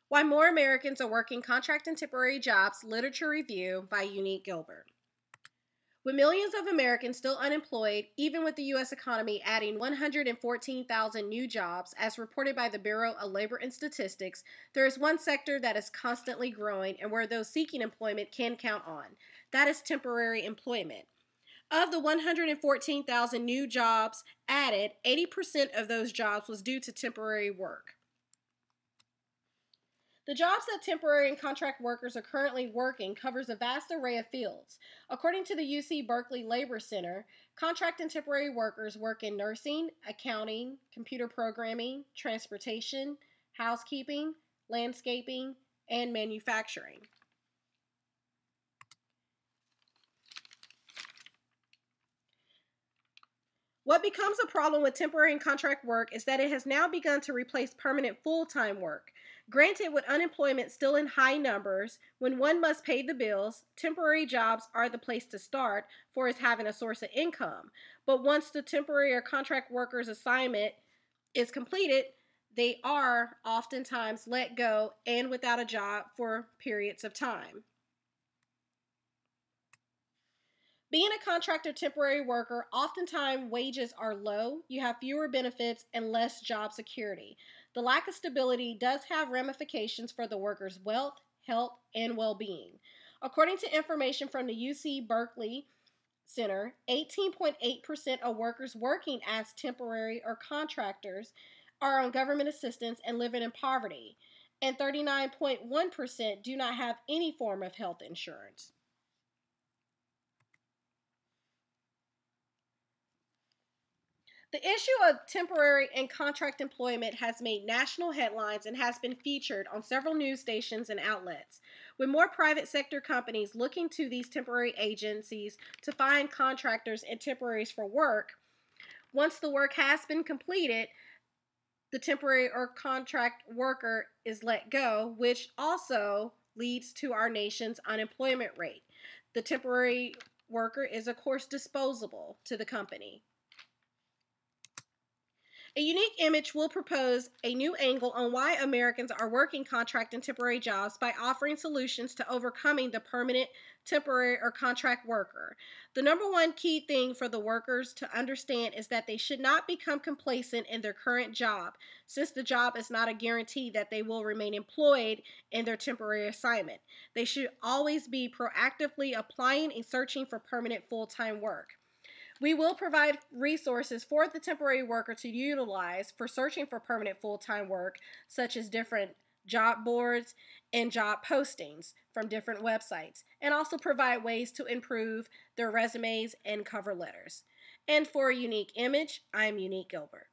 Why More Americans Are Working Contract and Temporary Jobs, Literature Review by Unique Gilbert. With millions of Americans still unemployed, even with the U.S. economy adding 114,000 new jobs, as reported by the Bureau of Labor and Statistics, there is one sector that is constantly growing and where those seeking employment can count on. That is temporary employment. Of the 114,000 new jobs added, 80% of those jobs was due to temporary work. The jobs that temporary and contract workers are currently working covers a vast array of fields. According to the UC Berkeley Labor Center, contract and temporary workers work in nursing, accounting, computer programming, transportation, housekeeping, landscaping, and manufacturing. What becomes a problem with temporary and contract work is that it has now begun to replace permanent full-time work. Granted, with unemployment still in high numbers, when one must pay the bills, temporary jobs are the place to start for as having a source of income. But once the temporary or contract worker's assignment is completed, they are oftentimes let go and without a job for periods of time. Being a contractor temporary worker, oftentimes wages are low, you have fewer benefits, and less job security. The lack of stability does have ramifications for the worker's wealth, health, and well-being. According to information from the UC Berkeley Center, 18.8% of workers working as temporary or contractors are on government assistance and living in poverty, and 39.1% do not have any form of health insurance. The issue of temporary and contract employment has made national headlines and has been featured on several news stations and outlets. With more private sector companies looking to these temporary agencies to find contractors and temporaries for work, once the work has been completed, the temporary or contract worker is let go, which also leads to our nation's unemployment rate. The temporary worker is, of course, disposable to the company. A Unique Image will propose a new angle on why Americans are working contract and temporary jobs by offering solutions to overcoming the permanent, temporary, or contract worker. The number one key thing for the workers to understand is that they should not become complacent in their current job, since the job is not a guarantee that they will remain employed in their temporary assignment. They should always be proactively applying and searching for permanent full-time work. We will provide resources for the temporary worker to utilize for searching for permanent full-time work, such as different job boards and job postings from different websites, and also provide ways to improve their resumes and cover letters. And for a Unique Image, I'm Unique Gilbert.